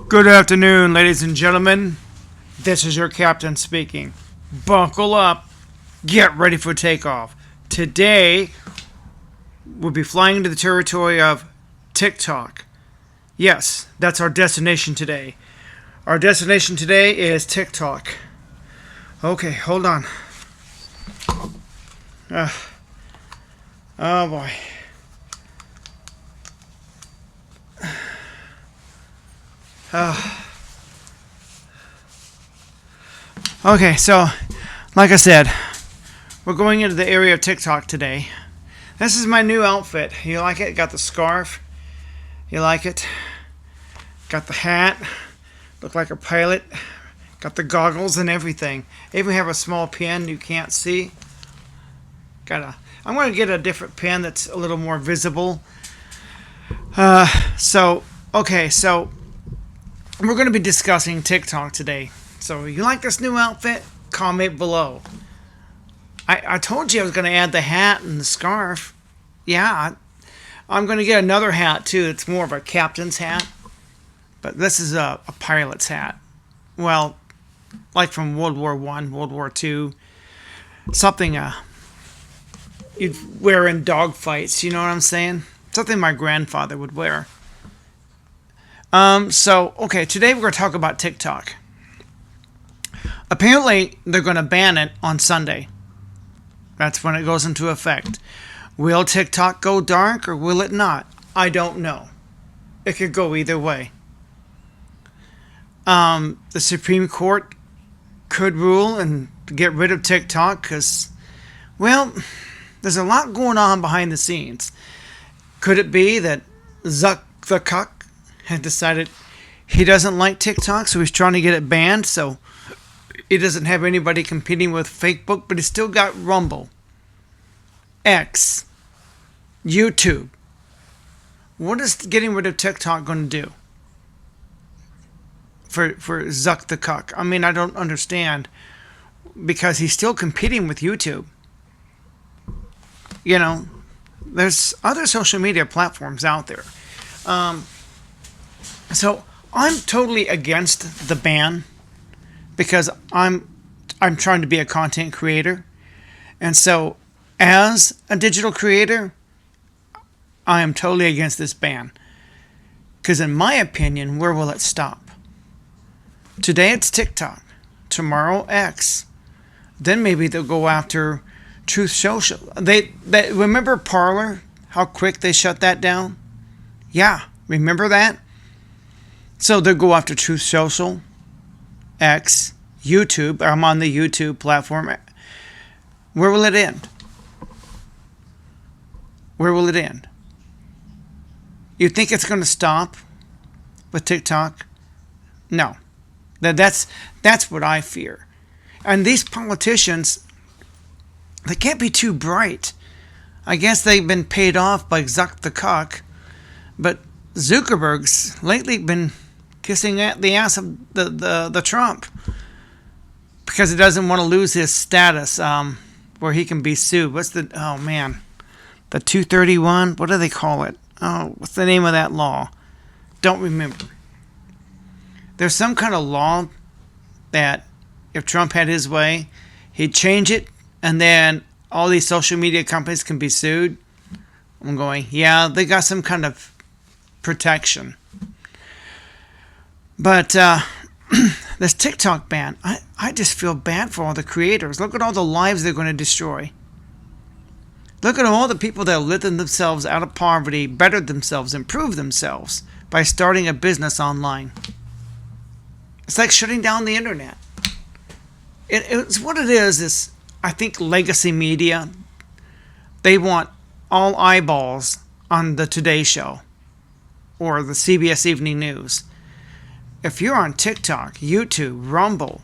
Good afternoon, ladies and gentlemen. This is your captain speaking. Buckle up. Get ready for takeoff. Today, we'll be flying into the territory of TikTok. Yes, that's our destination today. Our destination today is TikTok. Okay, hold on. Oh boy. Okay, so, like I said, we're going into the area of TikTok today. This is my new outfit. You like it? Got the scarf. You like it? Got the hat. Look like a pilot. Got the goggles and everything. I even have a small pen you can't see. I'm going to get a different pen that's a little more visible. So we're going to be discussing TikTok today. So you like this new outfit? Comment below. I told you I was going to add the hat and the scarf. Yeah, I'm going to get another hat too. It's more of a captain's hat. But this is a pilot's hat. Well, like from World War I, World War II. Something you'd wear in dogfights, you know what I'm saying? Something my grandfather would wear. Today we're going to talk about TikTok. Apparently, they're going to ban it on Sunday. That's when it goes into effect. Will TikTok go dark or will it not? I don't know. It could go either way. The Supreme Court could rule and get rid of TikTok because, well, there's a lot going on behind the scenes. Could it be that Zuck the Cuck had decided he doesn't like TikTok, so he's trying to get it banned, so he doesn't have anybody competing with Facebook, but he's still got Rumble, X, YouTube. What is getting rid of TikTok going to do for Zuck the Cuck? I mean, I don't understand, because he's still competing with YouTube. You know, there's other social media platforms out there. So I'm totally against the ban because I'm trying to be a content creator. And so as a digital creator, I am totally against this ban. Because in my opinion, where will it stop? Today it's TikTok. Tomorrow X. Then maybe they'll go after Truth Social. They remember Parler? How quick they shut that down? Yeah, remember that? So they'll go after Truth Social, X, YouTube. I'm on the YouTube platform. Where will it end? Where will it end? You think it's going to stop with TikTok? No. That's what I fear. And these politicians, they can't be too bright. I guess they've been paid off by Zuck the Cuck, but Zuckerberg's lately been kissing at the ass of the Trump because he doesn't want to lose his status where he can be sued. The 231? What do they call it? Oh, what's the name of that law? Don't remember. There's some kind of law that if Trump had his way, he'd change it, and then all these social media companies can be sued. I'm going, yeah, they got some kind of protection. But this TikTok ban, I just feel bad for all the creators. Look at all the lives they're going to destroy. Look at all the people that have lifted themselves out of poverty, bettered themselves, improved themselves by starting a business online. It's like shutting down the internet. It's what it is, I think, legacy media. They want all eyeballs on the Today Show or the CBS Evening News. If you're on TikTok, YouTube, Rumble,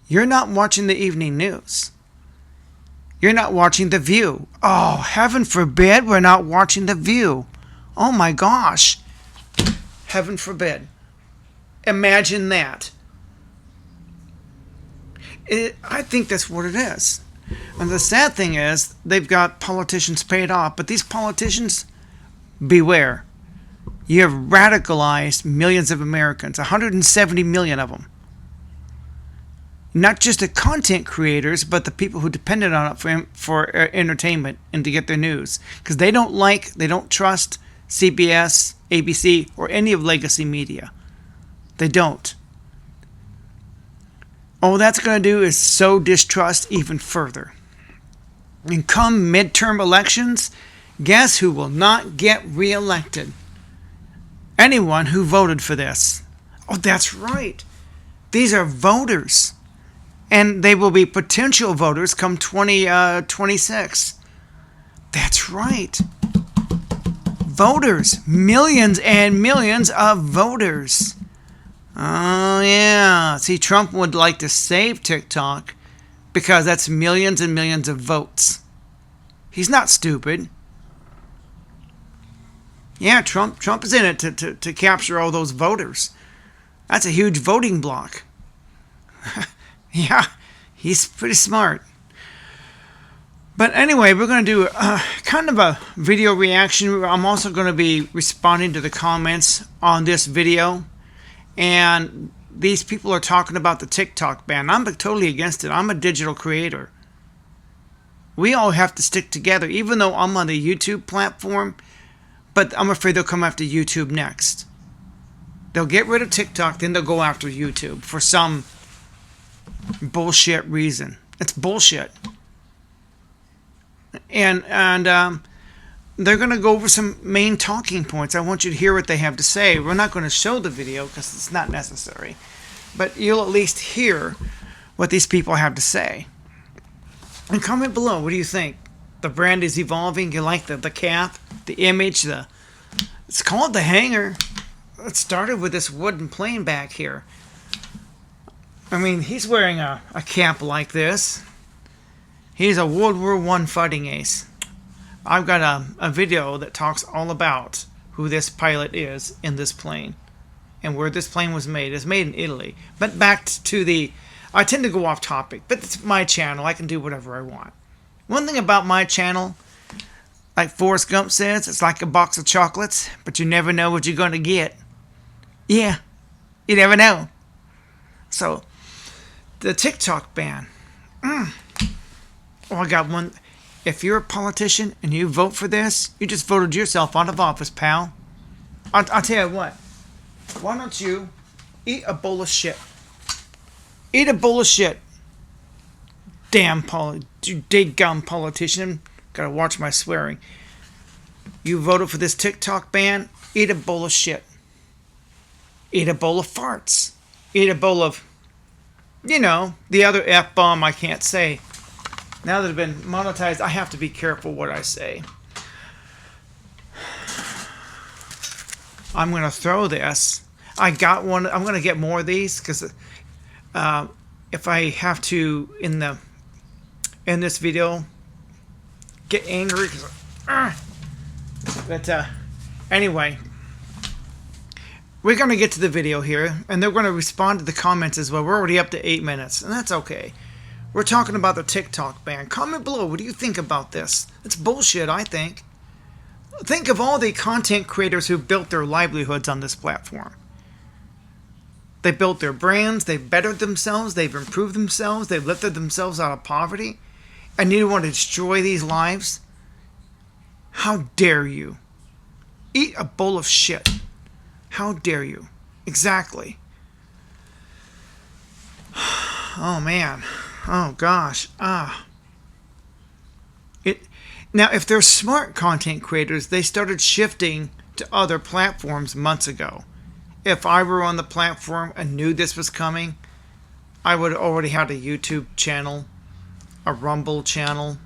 you're not watching the evening news. You're not watching The View. Oh, heaven forbid we're not watching The View. Oh my gosh. Heaven forbid. Imagine that. I think that's what it is. And the sad thing is, they've got politicians paid off, but these politicians, beware. You have radicalized millions of Americans, 170 million of them. Not just the content creators, but the people who depended on it for entertainment and to get their news. Because they don't trust CBS, ABC, or any of legacy media. They don't. All that's going to do is sow distrust even further. And come midterm elections, guess who will not get reelected? Anyone who voted for this. Oh, that's right. These are voters. And they will be potential voters come 2026. That's right. Voters. Millions and millions of voters. Oh, yeah. See, Trump would like to save TikTok because that's millions and millions of votes. He's not stupid. Yeah, Trump is in it to capture all those voters. That's a huge voting bloc. Yeah, he's pretty smart. But anyway, we're going to do kind of a video reaction. I'm also going to be responding to the comments on this video. And these people are talking about the TikTok ban. I'm totally against it. I'm a digital creator. We all have to stick together, even though I'm on the YouTube platform. But I'm afraid they'll come after YouTube next. They'll get rid of TikTok, then they'll go after YouTube for some bullshit reason. It's bullshit. And they're going to go over some main talking points. I want you to hear what they have to say. We're not going to show the video because it's not necessary. But you'll at least hear what these people have to say. And comment below. What do you think? The brand is evolving. You like the cap, the image, it's called the hanger. It started with this wooden plane back here. I mean, he's wearing a cap like this. He's a World War I fighting ace. I've got a video that talks all about who this pilot is in this plane and where this plane was made. It's made in Italy. But back to I tend to go off topic, but it's my channel. I can do whatever I want. One thing about my channel, like Forrest Gump says, it's like a box of chocolates, but you never know what you're going to get. Yeah, you never know. So, the TikTok ban. Oh, I got one. If you're a politician and you vote for this, you just voted yourself out of office, pal. I'll tell you what. Why don't you eat a bowl of shit? Eat a bowl of shit. Damn gum politician. Gotta watch my swearing. You voted for this TikTok ban? Eat a bowl of shit. Eat a bowl of farts. Eat a bowl of, the other F-bomb I can't say. Now that I've been monetized, I have to be careful what I say. I'm going to throw this. I got one. I'm going to get more of these because if I have to, in this video, get angry. But anyway, we're going to get to the video here, and they're going to respond to the comments as well. We're already up to 8 minutes, and that's okay. We're talking about the TikTok ban. Comment below. What do you think about this? It's bullshit, I think. Think of all the content creators who built their livelihoods on this platform. They built their brands. They've bettered themselves. They've improved themselves. They've lifted themselves out of poverty. And you want to destroy these lives? How dare you? Eat a bowl of shit. How dare you? Exactly. Oh, man. Oh, gosh. Now, if they're smart content creators, they started shifting to other platforms months ago. If I were on the platform and knew this was coming, I would already have a YouTube channel, a Rumble channel,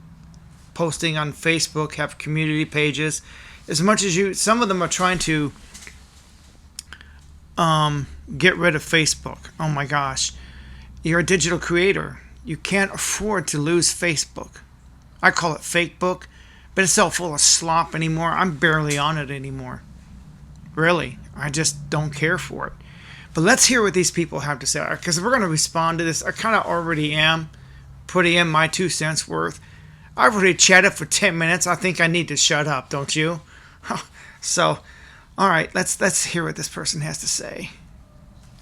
posting on Facebook, have community pages. As much as some of them are trying to get rid of Facebook. Oh my gosh. You're a digital creator. You can't afford to lose Facebook. I call it Fakebook, but it's so full of slop anymore. I'm barely on it anymore. Really. I just don't care for it. But let's hear what these people have to say, because we're going to respond to this. I kind of already am putting in my 2 cents worth. I've already chatted for 10 minutes. I think I need to shut up, don't you? So All right, let's hear what this person has to say.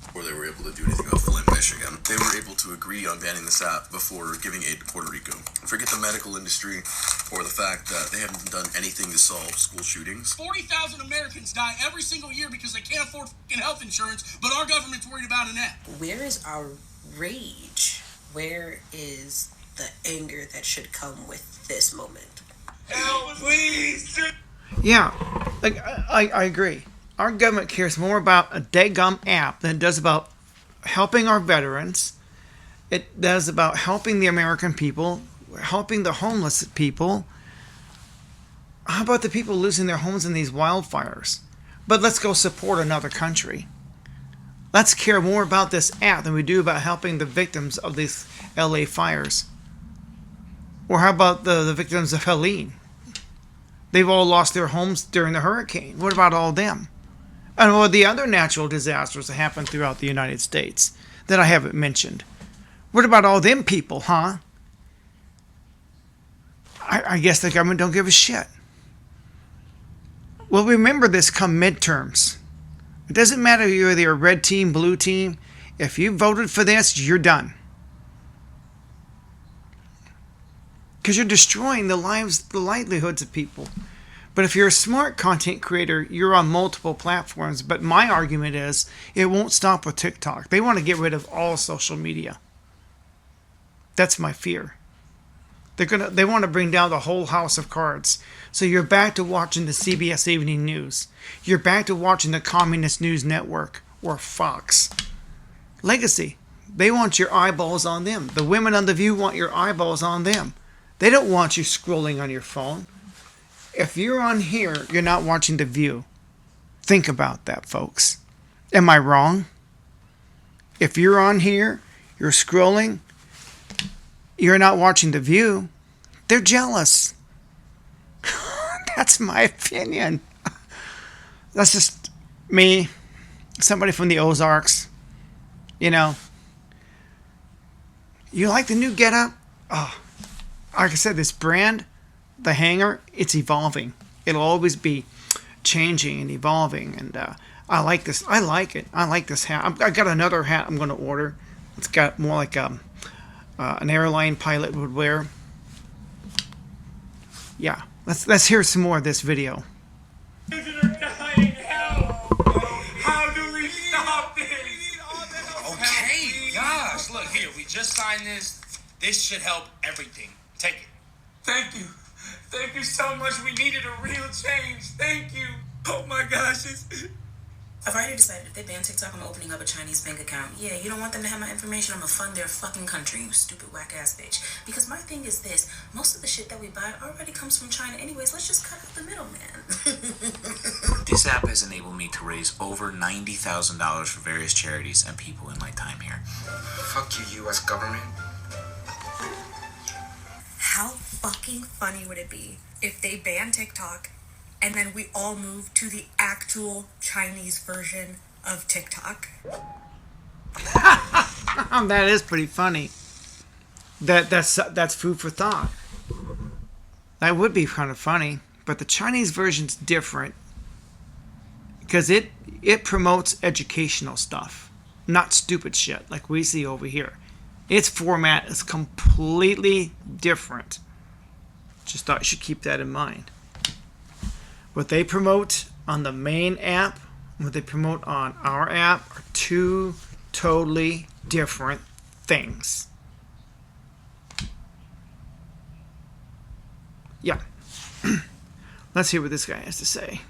Before they were able to do anything about Flint, Michigan, they were able to agree on banning this app before giving aid to Puerto Rico. Forget the medical industry or the fact that they haven't done anything to solve school shootings. 40,000 Americans die every single year because they can't afford health insurance, but our government's worried about an app. Where is our rage? Where is the anger that should come with this moment? Help, please! Yeah, like I agree. Our government cares more about a daggum app than it does about helping our veterans. It does about helping the American people, helping the homeless people. How about the people losing their homes in these wildfires? But let's go support another country. Let's care more about this app than we do about helping the victims of these LA fires. Or how about the victims of Helene? They've all lost their homes during the hurricane. What about all them? And all the other natural disasters that happen throughout the United States that I haven't mentioned. What about all them people, huh? I guess the government don't give a shit. Well, remember this come midterms. It doesn't matter if you're either a red team, blue team. If you voted for this, you're done. Because you're destroying the lives, the livelihoods of people. But if you're a smart content creator, you're on multiple platforms. But my argument is it won't stop with TikTok. They want to get rid of all social media. That's my fear. They want to bring down the whole house of cards. So you're back to watching the CBS Evening News. You're back to watching the Communist News Network or Fox. Legacy. They want your eyeballs on them. The women on The View want your eyeballs on them. They don't want you scrolling on your phone. If you're on here, you're not watching The View. Think about that, folks. Am I wrong? If you're on here, you're scrolling, you're not watching The View, they're jealous. That's my opinion. That's just me, somebody from the Ozarks. You know, you like the new getup? Oh, like I said, this brand, the hanger, it's evolving. It'll always be changing and evolving. And I like this. I like it. I like this hat. I got another hat I'm going to order. It's got more like an airline pilot would wear. Yeah, let's hear some more of this video. Children are dying. Help! How do we stop this? Okay, gosh, look here. We just signed this. This should help everything. Take it. Thank you. Thank you so much. We needed a real change. Thank you. Oh my gosh. I've already decided if they ban TikTok, I'm opening up a Chinese bank account. Yeah, you don't want them to have my information, I'm gonna fund their fucking country, you stupid whack ass bitch. Because my thing is this, most of the shit that we buy already comes from China anyways, let's just cut out the middleman. This app has enabled me to raise over $90,000 for various charities and people in my time here. Fuck you, U.S. government. How fucking funny would it be if they ban TikTok and then we all move to the actual Chinese version of TikTok? That is pretty funny. That's food for thought. That would be kind of funny, but the Chinese version's different because it promotes educational stuff, not stupid shit like we see over here. Its format is completely different. Just thought you should keep that in mind. What they promote on the main app and what they promote on our app are two totally different things. Yeah. Let's hear what this guy has to say.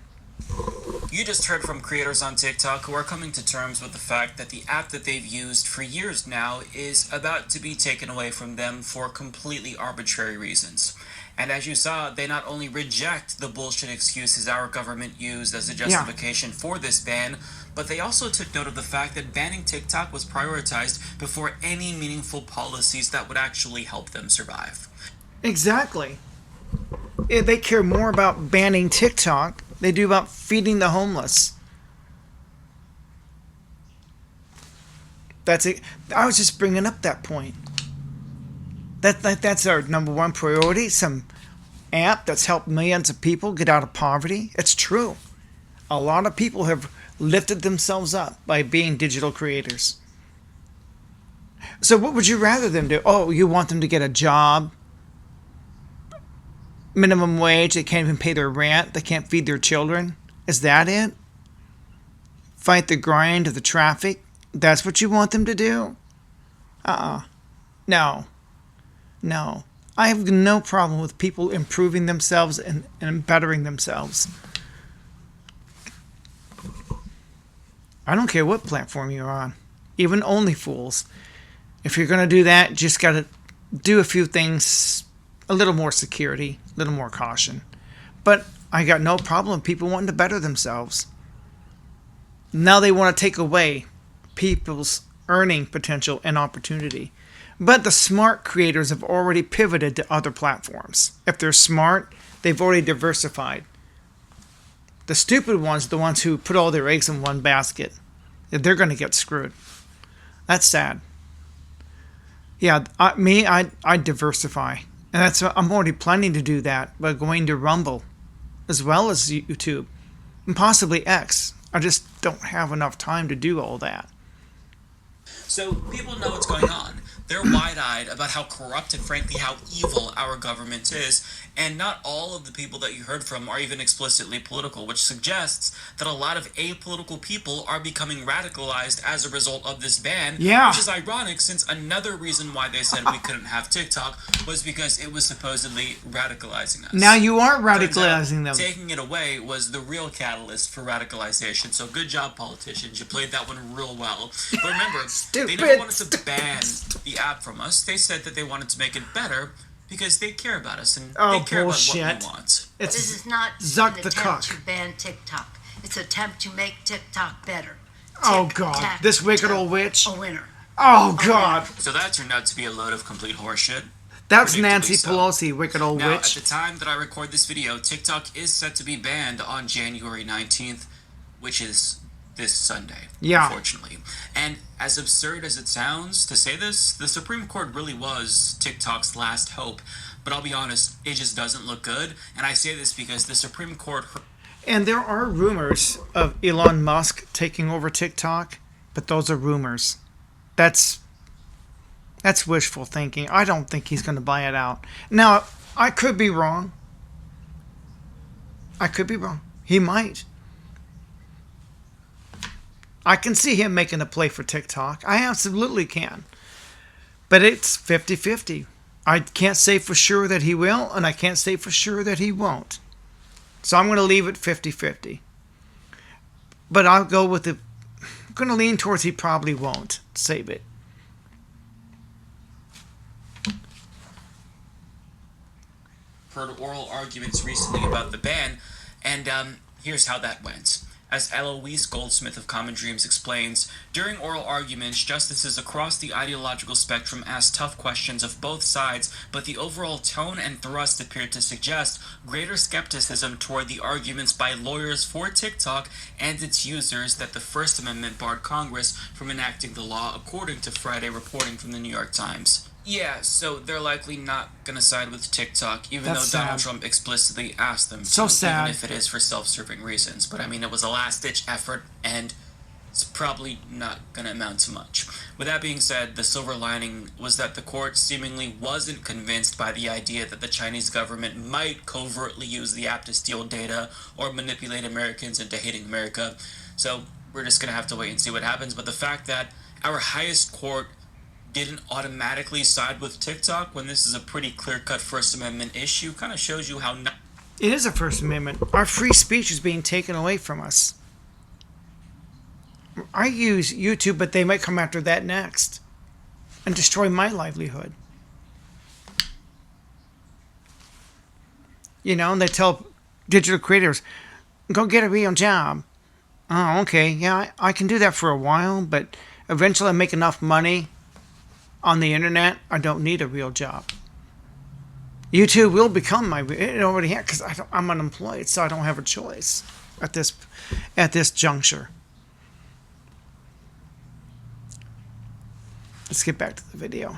You just heard from creators on TikTok who are coming to terms with the fact that the app that they've used for years now is about to be taken away from them for completely arbitrary reasons. And as you saw, they not only reject the bullshit excuses our government used as a justification for this ban, but they also took note of the fact that banning TikTok was prioritized before any meaningful policies that would actually help them survive. Exactly. They care more about banning TikTok than they do about feeding the homeless. That's it. I was just bringing up that point. That's our number one priority. Some app that's helped millions of people get out of poverty. It's true. A lot of people have lifted themselves up by being digital creators. So what would you rather them do? Oh, you want them to get a job, minimum wage, they can't even pay their rent, they can't feed their children? Is that it? Fight the grind of the traffic? That's what you want them to do? No. No. I have no problem with people improving themselves and bettering themselves. I don't care what platform you're on. Even OnlyFools. If you're going to do that, just got to do a few things, a little more security, a little more caution. But I got no problem with people wanting to better themselves. Now they want to take away people's earning potential and opportunity. But the smart creators have already pivoted to other platforms. If they're smart, they've already diversified. The stupid ones, the ones who put all their eggs in one basket, they're going to get screwed. That's sad. Yeah, I diversify. And I'm already planning to do that by going to Rumble as well as YouTube and possibly X. I just don't have enough time to do all that. So people know what's going on. They're wide-eyed about how corrupt and frankly how evil our government is, and not all of the people that you heard from are even explicitly political, which suggests that a lot of apolitical people are becoming radicalized as a result of this ban. Yeah. Which is ironic, since another reason why they said we couldn't have TikTok was because it was supposedly radicalizing us. Now you are Turns radicalizing out, them. taking it away was the real catalyst for radicalization. So good job, politicians. You played that one real well. But remember, they never wanted to ban the app from us. They said that they wanted to make it better because they care about us and they care bullshit. about what we want. This is not Zuck an the attempt cuck. to ban TikTok. It's an attempt to make TikTok better. Oh, God. Tic-tac, This wicked old witch. A winner. Oh, God. So that turned out to be a load of complete horseshit. That's Predictably Nancy so. Pelosi, wicked old Now, witch. at the time that I record this video, TikTok is set to be banned on January 19th, which is this Sunday, Yeah. unfortunately. And as absurd as it sounds to say this, the Supreme Court really was TikTok's last hope. But I'll be honest, it just doesn't look good. And I say this because the Supreme Court... And there are rumors of Elon Musk taking over TikTok, but those are rumors. That's wishful thinking. I don't think he's going to buy it out. Now, I could be wrong. He might. I can see him making a play for TikTok. I absolutely can. But it's 50-50. I can't say for sure that he will, and I can't say for sure that he won't. So I'm going to leave it 50-50. But I'll go with I'm going to lean towards he probably won't save it. heard oral arguments recently about the ban, and here's how that went. As Eloise Goldsmith of Common Dreams explains, during oral arguments, justices across the ideological spectrum asked tough questions of both sides, but the overall tone and thrust appeared to suggest greater skepticism toward the arguments by lawyers for TikTok and its users that the First Amendment barred Congress from enacting the law, according to Friday reporting from the New York Times. Yeah, so they're likely not going to side with TikTok, even That's though Donald sad. Trump explicitly asked them So to, sad. even if it is for self-serving reasons. But I mean, it was a last-ditch effort, and it's probably not going to amount to much. With that being said, the silver lining was that the court seemingly wasn't convinced by the idea that the Chinese government might covertly use the app to steal data or manipulate Americans into hating America. So we're just going to have to wait and see what happens. But the fact that our highest court didn't automatically side with TikTok when this is a pretty clear-cut First Amendment issue kind of shows you how not... It is a First Amendment. Our free speech is being taken away from us. I use YouTube, but they might come after that next and destroy my livelihood. You know, and they tell digital creators, go get a real job. Oh, okay. Yeah, I can do that for a while, but eventually I make enough money on the internet, I don't need a real job. YouTube will become it already has, because I'm unemployed, so I don't have a choice at this juncture. Let's get back to the video.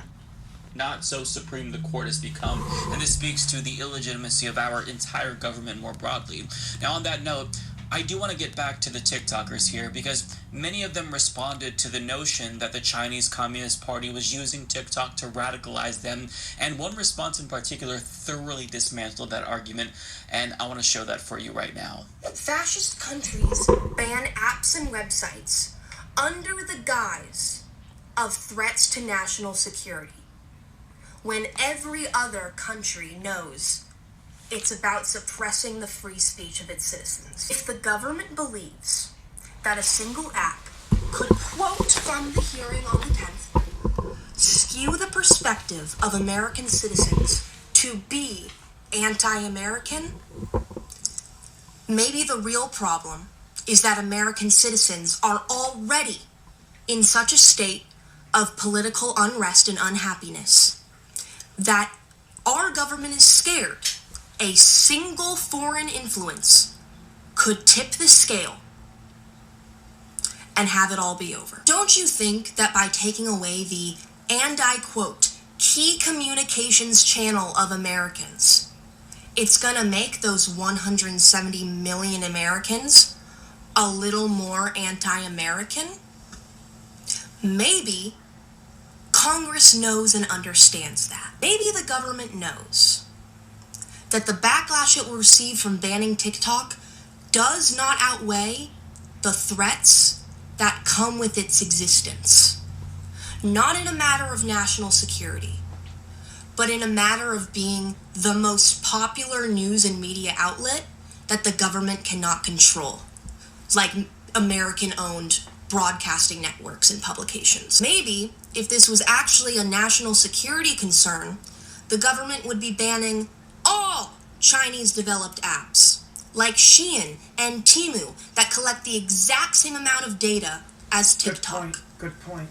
Not so supreme the court has become, and this speaks to the illegitimacy of our entire government more broadly. Now, on that note, I do want to get back to the TikTokers here because many of them responded to the notion that the Chinese Communist Party was using TikTok to radicalize them, and one response in particular thoroughly dismantled that argument, and I want to show that for you right now. Fascist countries ban apps and websites under the guise of threats to national security, when every other country knows it's about suppressing the free speech of its citizens. If the government believes that a single app could quote from the hearing on the 10th, skew the perspective of American citizens to be anti-American, maybe the real problem is that American citizens are already in such a state of political unrest and unhappiness that our government is scared a single foreign influence could tip the scale and have it all be over. Don't you think that by taking away the, and I quote, key communications channel of Americans, it's gonna make those 170 million Americans a little more anti-American? Maybe Congress knows and understands that. Maybe the government knows that the backlash it will receive from banning TikTok does not outweigh the threats that come with its existence. Not in a matter of national security, but in a matter of being the most popular news and media outlet that the government cannot control, like American-owned broadcasting networks and publications. Maybe, if this was actually a national security concern, the government would be banning all Chinese-developed apps, like Shein and Temu, that collect the exact same amount of data as TikTok. Good point.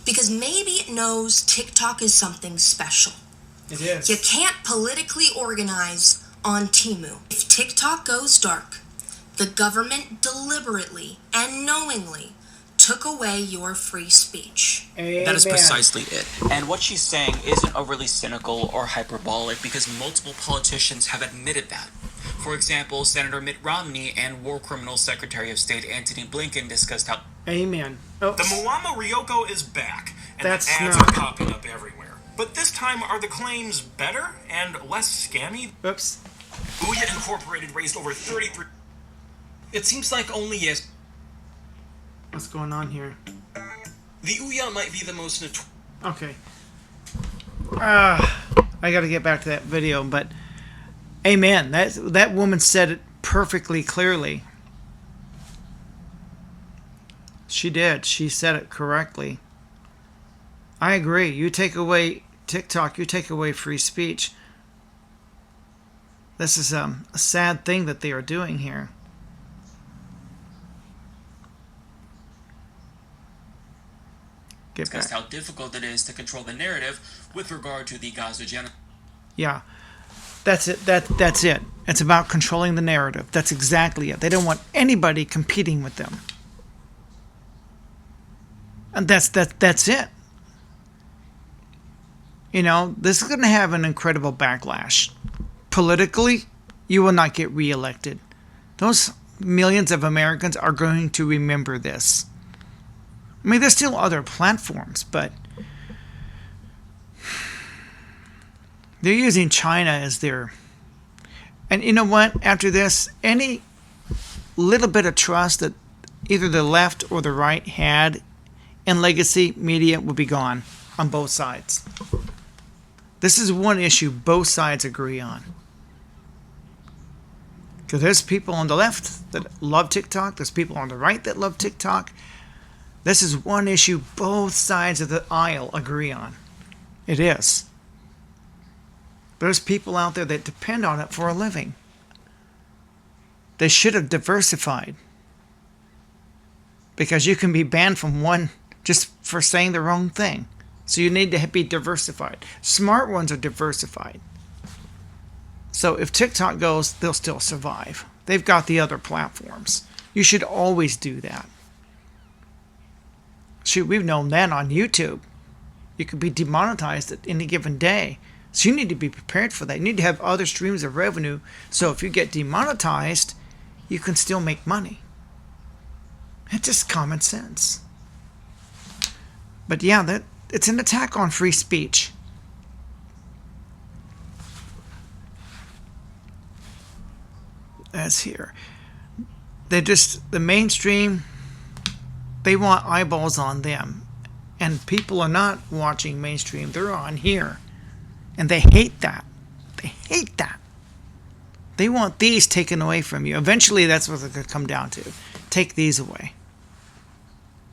Because maybe it knows TikTok is something special. It is. You can't politically organize on Temu. If TikTok goes dark, the government deliberately and knowingly took away your free speech. Amen. That is precisely it. And what she's saying isn't overly cynical or hyperbolic because multiple politicians have admitted that. For example, Senator Mitt Romney and War Criminal Secretary of State Antony Blinken discussed how... Amen. The Moama Ryoko is back, and That's the ads not- are popping up everywhere. But this time, are the claims better and less scammy? Oops. Ouya Incorporated raised over 33... It seems like only yes. What's going on here? The Ouya might be the most Okay. I got to get back to that video, but amen. That woman said it perfectly clearly. She did. She said it correctly. I agree. You take away TikTok, you take away free speech. This is a sad thing that they are doing here. discussed how difficult it is to control the narrative with regard to the Gaza genocide. Yeah, that's it. That's it. It's about controlling the narrative. That's exactly it. They don't want anybody competing with them, and that's it. You know, this is going to have an incredible backlash. Politically, you will not get reelected. Those millions of Americans are going to remember this. I mean, there's still other platforms, but they're using China as their... And you know what? After this, any little bit of trust that either the left or the right had in legacy media will be gone on both sides. This is one issue both sides agree on. Because there's people on the left that love TikTok. There's people on the right that love TikTok. This is one issue both sides of the aisle agree on. It is. There's people out there that depend on it for a living. They should have diversified. Because you can be banned from one just for saying the wrong thing. So you need to be diversified. Smart ones are diversified. So if TikTok goes, they'll still survive. They've got the other platforms. You should always do that. Shoot, we've known that on YouTube. You could be demonetized at any given day. So you need to be prepared for that. You need to have other streams of revenue. So if you get demonetized, you can still make money. It's just common sense. But yeah, it's an attack on free speech. As here. The mainstream, they want eyeballs on them. And people are not watching mainstream, they're on here. And they hate that. They hate that. They want these taken away from you. Eventually, that's what it's going to come down to. Take these away.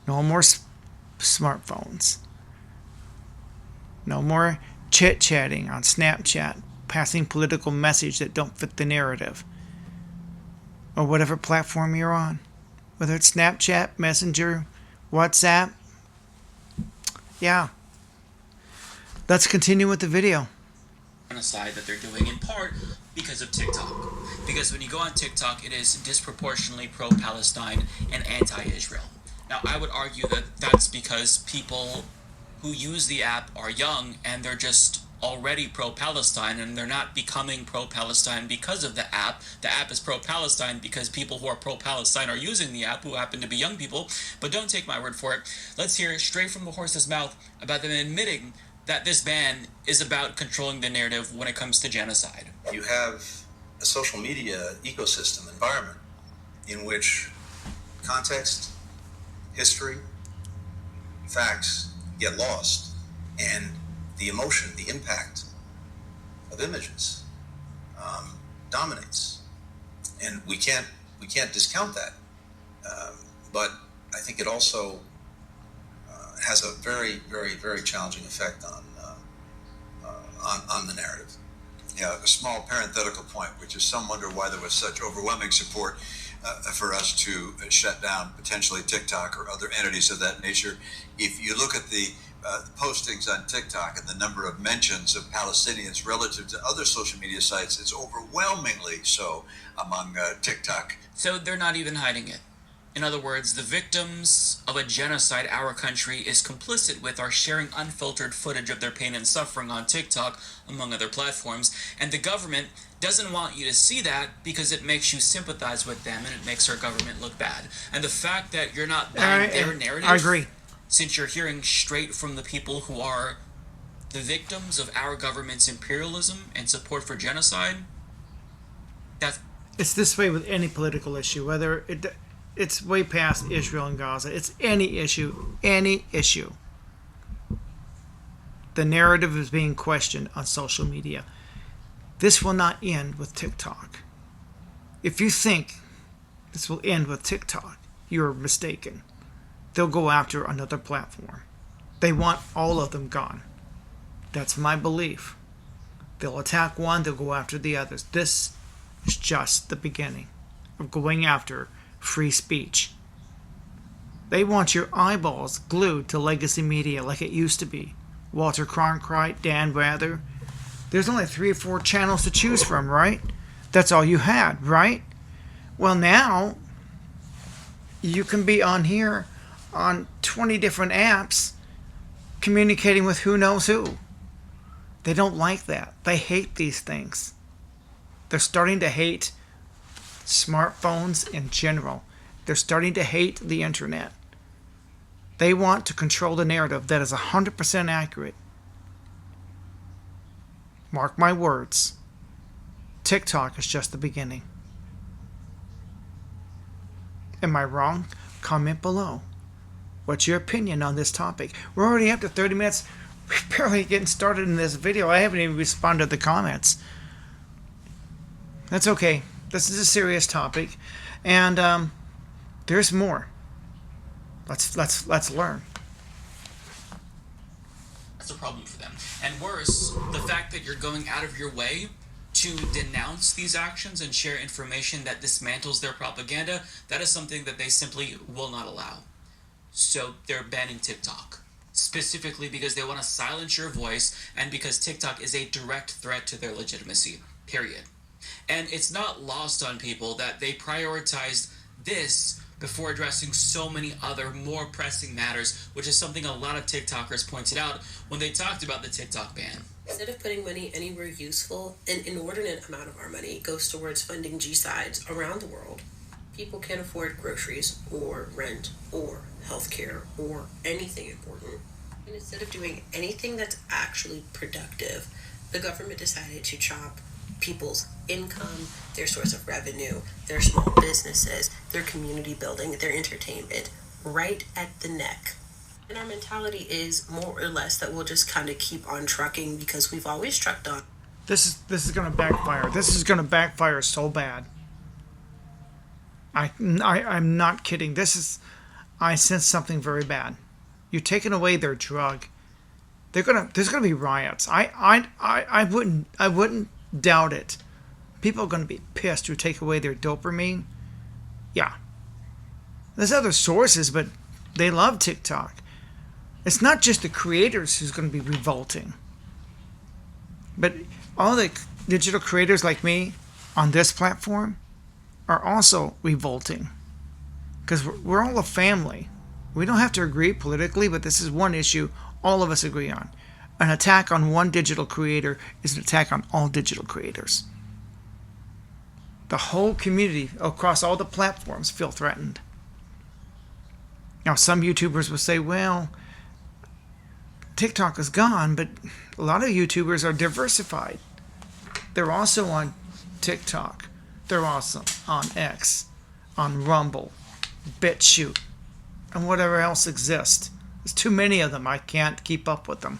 No more smartphones. No more chit-chatting on Snapchat, passing political message that don't fit the narrative. Or whatever platform you're on. Whether it's Snapchat, Messenger, WhatsApp. Yeah. Let's continue with the video. Genocide that they're doing in part because of TikTok. Because when you go on TikTok, it is disproportionately pro-Palestine and anti-Israel. Now, I would argue that that's because people who use the app are young and they're just already pro-Palestine, and they're not becoming pro-Palestine because of the app. The app is pro-Palestine because people who are pro-Palestine are using the app, who happen to be young people. But don't take my word for it. Let's hear straight from the horse's mouth about them admitting that this ban is about controlling the narrative when it comes to genocide. You have a social media ecosystem environment in which context, history, facts get lost, and the emotion, the impact of images dominates, and we can't discount that. But I think it also has a very, very, very challenging effect on the narrative. Yeah, a small parenthetical point, which is some wonder why there was such overwhelming support for us to shut down potentially TikTok or other entities of that nature. If you look at the postings on TikTok and the number of mentions of Palestinians relative to other social media sites, it's overwhelmingly so among TikTok. So they're not even hiding it. In other words, the victims of a genocide our country is complicit with are sharing unfiltered footage of their pain and suffering on TikTok, among other platforms, and the government doesn't want you to see that because it makes you sympathize with them and it makes our government look bad. And the fact that you're not buying their narrative, I agree. Since you're hearing straight from the people who are the victims of our government's imperialism and support for genocide, it's this way with any political issue, whether it's way past Israel and Gaza. It's any issue. The narrative is being questioned on social media. This will not end with TikTok. If you think this will end with TikTok, you're mistaken. They'll go after another platform. They want all of them gone. That's my belief. They'll attack one, they'll go after the others. This is just the beginning of going after free speech. They want your eyeballs glued to legacy media like it used to be. Walter Cronkite, Dan Rather. There's only 3 or 4 channels to choose from, right? That's all you had, right? Well, now you can be on here on 20 different apps communicating with who knows who. They don't like that. They hate these things. They're starting to hate smartphones in general. They're starting to hate the internet. They want to control the narrative that is 100% accurate. Mark my words. TikTok is just the beginning. Am I wrong? Comment below. What's your opinion on this topic? We're already up to 30 minutes. We're barely getting started in this video. I haven't even responded to the comments. That's okay. This is a serious topic, and there's more. Let's learn. That's a problem for them. And worse, the fact that you're going out of your way to denounce these actions and share information that dismantles their propaganda, that is something that they simply will not allow. So they're banning TikTok, specifically because they want to silence your voice and because TikTok is a direct threat to their legitimacy, period. And it's not lost on people that they prioritized this before addressing so many other more pressing matters, which is something a lot of TikTokers pointed out when they talked about the TikTok ban. Instead of putting money anywhere useful, an inordinate amount of our money goes towards funding G-sides around the world. people can't afford groceries or rent or healthcare or anything important. And instead of doing anything that's actually productive, the government decided to chop people's income, their source of revenue, their small businesses, their community building, their entertainment, right at the neck. And our mentality is more or less that we'll just kind of keep on trucking because we've always trucked on. This is going to backfire. This is going to backfire so bad. I'm not kidding. I sense something very bad. You're taking away their drug. There's gonna be riots. I wouldn't doubt it. People are gonna be pissed to take away their dopamine. Yeah. There's other sources, but they love TikTok. It's not just the creators who's gonna be revolting. But all the digital creators like me on this platform are also revolting. Because we're all a family. We don't have to agree politically, but this is one issue all of us agree on. An attack on one digital creator is an attack on all digital creators. The whole community across all the platforms feel threatened. Now, some YouTubers will say, well, TikTok is gone, but a lot of YouTubers are diversified. They're also on TikTok. They're also on X, on Rumble, BitChute, and whatever else exists. There's too many of them. I can't keep up with them.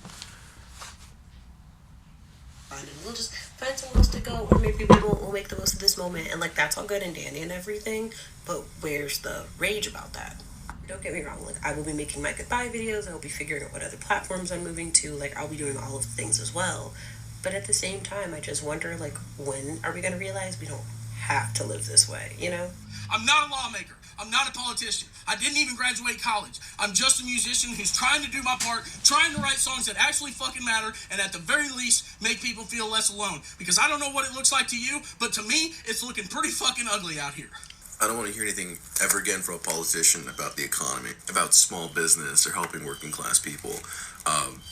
And we'll just find somewhere else to go, or maybe we'll make the most of this moment, and like that's all good and dandy and everything. But where's the rage about that? Don't get me wrong. Like I will be making my goodbye videos. I will be figuring out what other platforms I'm moving to. Like I'll be doing all of the things as well. But at the same time, I just wonder, like, when are we gonna realize we don't have to live this way? You know? I'm not a lawmaker. I'm not a politician. I didn't even graduate college. I'm just a musician who's trying to do my part, trying to write songs that actually fucking matter, and at the very least, make people feel less alone. Because I don't know what it looks like to you, but to me, it's looking pretty fucking ugly out here. I don't want to hear anything ever again from a politician about the economy, about small business, or helping working class people.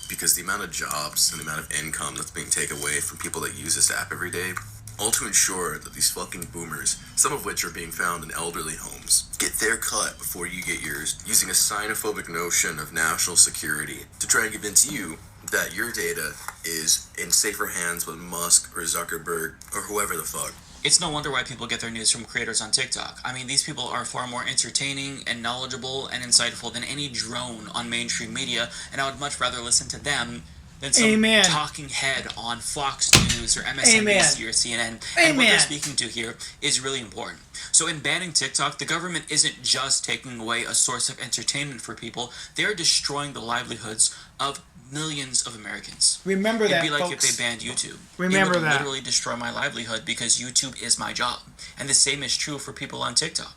Because the amount of jobs and the amount of income that's being taken away from people that use this app every day, all to ensure that these fucking boomers, some of which are being found in elderly homes, get their cut before you get yours, using a xenophobic notion of national security to try and convince you that your data is in safer hands with Musk or Zuckerberg or whoever the fuck. It's no wonder why people get their news from creators on TikTok. I mean, these people are far more entertaining and knowledgeable and insightful than any drone on mainstream media, and I would much rather listen to them than some talking head on Fox News or MSNBC or CNN. And what they're speaking to here is really important. So in banning TikTok, the government isn't just taking away a source of entertainment for people, they're destroying the livelihoods of millions of Americans. Remember that, It'd be like folks. if they banned YouTube. Remember it would that. literally destroy my livelihood because YouTube is my job. And the same is true for people on TikTok.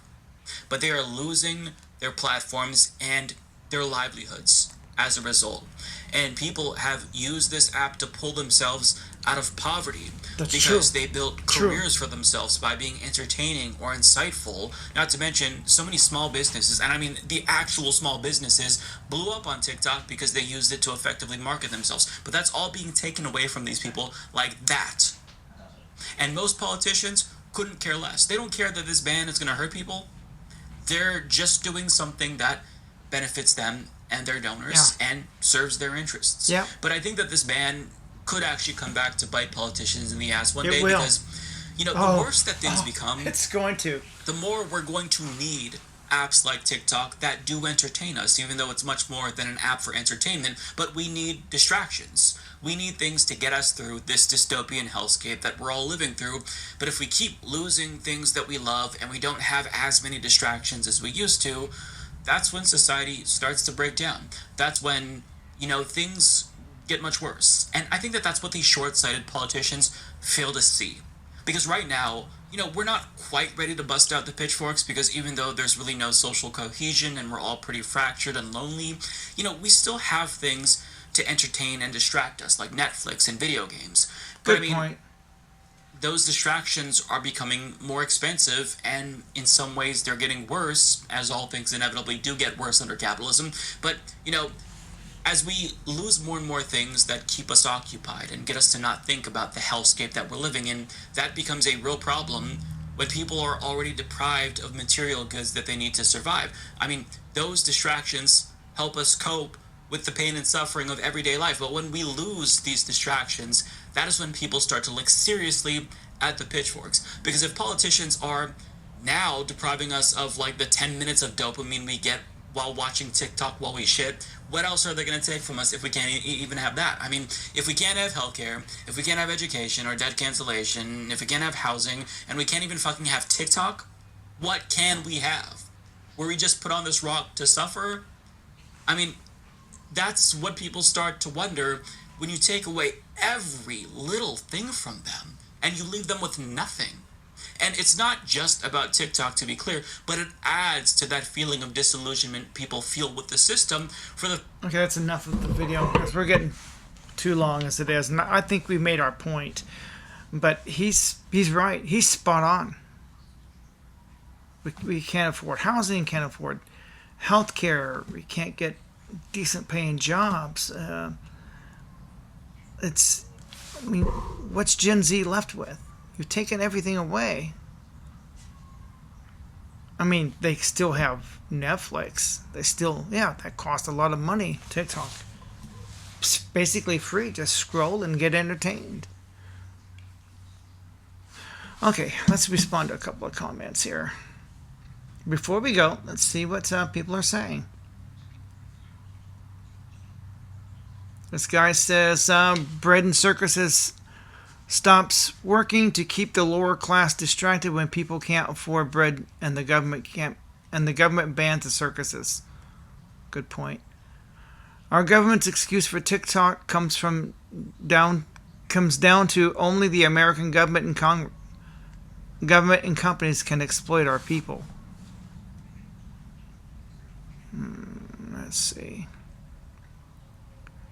But they are losing their platforms and their livelihoods as a result. And people have used this app to pull themselves out of poverty because they built careers for themselves by being entertaining or insightful. Not to mention so many small businesses, and I mean the actual small businesses, blew up on TikTok because they used it to effectively market themselves. But that's all being taken away from these people like that. And most politicians couldn't care less. They don't care that this ban is going to hurt people. They're just doing something that benefits them and their donors and serves their interests. Yeah. But I think that this ban could actually come back to bite politicians in the ass one day will. because, you know, the worse that things become, it's going to. The more we're going to need apps like TikTok that do entertain us, even though it's much more than an app for entertainment. But we need distractions. We need things to get us through this dystopian hellscape that we're all living through. But if we keep losing things that we love and we don't have as many distractions as we used to, that's when society starts to break down. That's when, you know, things get much worse. And I think that that's what these short-sighted politicians fail to see. Because right now, you know, we're not quite ready to bust out the pitchforks because even though there's really no social cohesion and we're all pretty fractured and lonely, you know, we still have things to entertain and distract us, like Netflix and video games. But Good point. Those distractions are becoming more expensive, and in some ways they're getting worse, as all things inevitably do get worse under capitalism. But, you know, as we lose more and more things that keep us occupied and get us to not think about the hellscape that we're living in, that becomes a real problem when people are already deprived of material goods that they need to survive. I mean, those distractions help us cope with the pain and suffering of everyday life. But when we lose these distractions, that is when people start to look seriously at the pitchforks. Because if politicians are now depriving us of like the 10 minutes of dopamine we get while watching TikTok while we shit, what else are they going to take from us if we can't even have that? I mean, if we can't have healthcare, if we can't have education or debt cancellation, if we can't have housing, and we can't even fucking have TikTok, what can we have? Were we just put on this rock to suffer? I mean, that's what people start to wonder when you take away every little thing from them and you leave them with nothing. And it's not just about TikTok, to be clear, but it adds to that feeling of disillusionment people feel with the system for the... Okay, that's enough of the video, because we're getting too long as it is. And I think we made our point. But he's right. He's spot on. We can't afford housing, can't afford health care. We can't get decent paying jobs. I mean, what's Gen Z left with? You've taken everything away. I mean, they still have Netflix. They still, that costs a lot of money. TikTok. It's basically free. Just scroll and get entertained. Okay, let's respond to a couple of comments here. Before we go, let's see what people are saying. This guy says, bread and circuses stops working to keep the lower class distracted when people can't afford bread and the government bans the circuses. Good point. Our government's excuse for TikTok comes down to only the American government and companies can exploit our people. Let's see.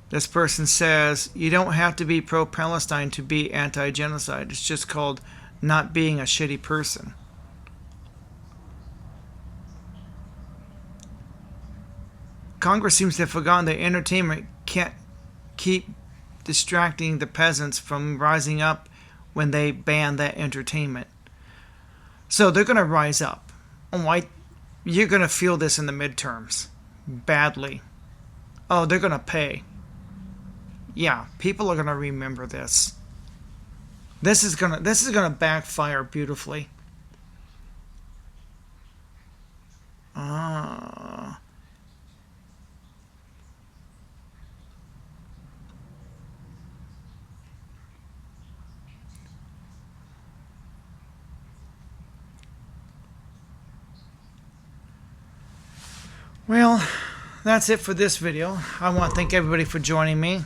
This person says, you don't have to be pro-Palestine to be anti-genocide. It's just called not being a shitty person. Congress seems to have forgotten that entertainment can't keep distracting the peasants from rising up when they ban that entertainment. So they're going to rise up. You're going to feel this in the midterms. Badly. Oh, they're going to pay. Yeah, people are going to remember this. This is going to backfire beautifully. Well, that's it for this video. I want to thank everybody for joining me.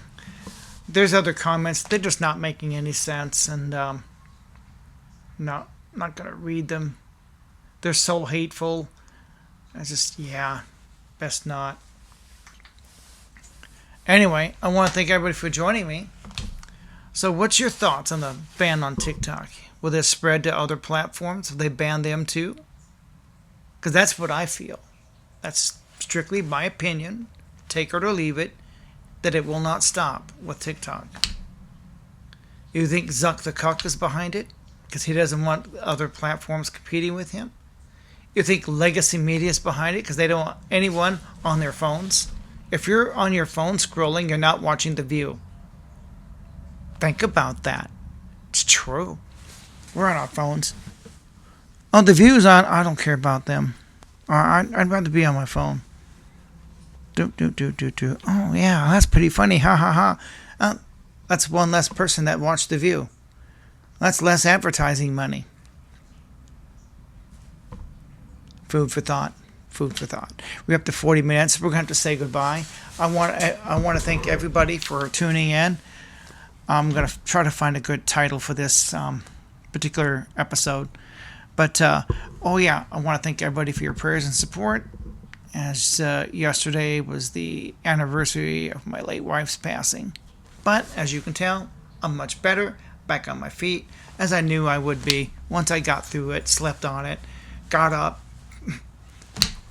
There's other comments. They're just not making any sense, and not going to read them. They're so hateful. Best not. Anyway, I want to thank everybody for joining me. So what's your thoughts on the ban on TikTok? Will this spread to other platforms? Will they ban them too? Because that's what I feel. That's strictly my opinion. Take it or leave it. That it will not stop with TikTok. You think Zuck the Cuck is behind it? Because he doesn't want other platforms competing with him? You think legacy media is behind it because they don't want anyone on their phones? If you're on your phone scrolling, you're not watching The View. Think about that. It's true. We're on our phones. Oh, The View's on. I don't care about them. I'd rather be on my phone. Oh, yeah, that's pretty funny. Ha, ha, ha. That's one less person that watched The View. That's less advertising money. Food for thought. Food for thought. We're up to 40 minutes. We're going to have to say goodbye. I want to thank everybody for tuning in. I'm going to try to find a good title for this particular episode. But, I want to thank everybody for your prayers and support. As yesterday was the anniversary of my late wife's passing. But, as you can tell, I'm much better, back on my feet, as I knew I would be once I got through it, slept on it, got up.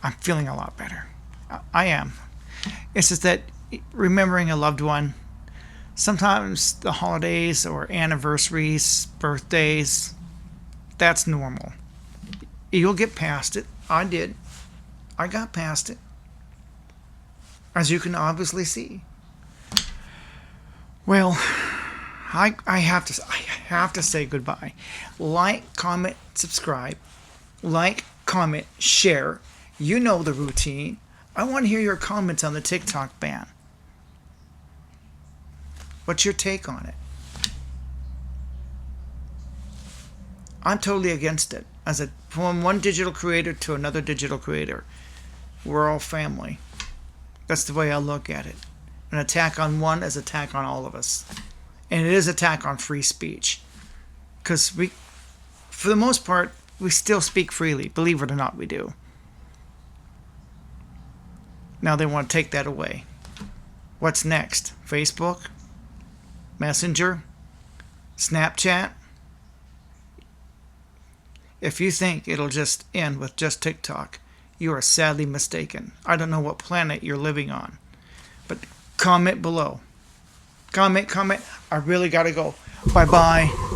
I'm feeling a lot better. I am. It's just that remembering a loved one, sometimes the holidays or anniversaries, birthdays, that's normal. You'll get past it. I did. I got past it. As you can obviously see. Well, I have to say goodbye. Like, comment, subscribe. Like, comment, share. You know the routine. I want to hear your comments on the TikTok ban. What's your take on it? I'm totally against it. From one digital creator to another digital creator, we're all family. That's the way I look at it. An attack on one is an attack on all of us. And it is an attack on free speech. Because we, for the most part, we still speak freely. Believe it or not, we do. Now they want to take that away. What's next? Facebook? Messenger? Snapchat? If you think it'll just end with just TikTok, you are sadly mistaken. I don't know what planet you're living on. But comment below. Comment. I really gotta go. Bye-bye.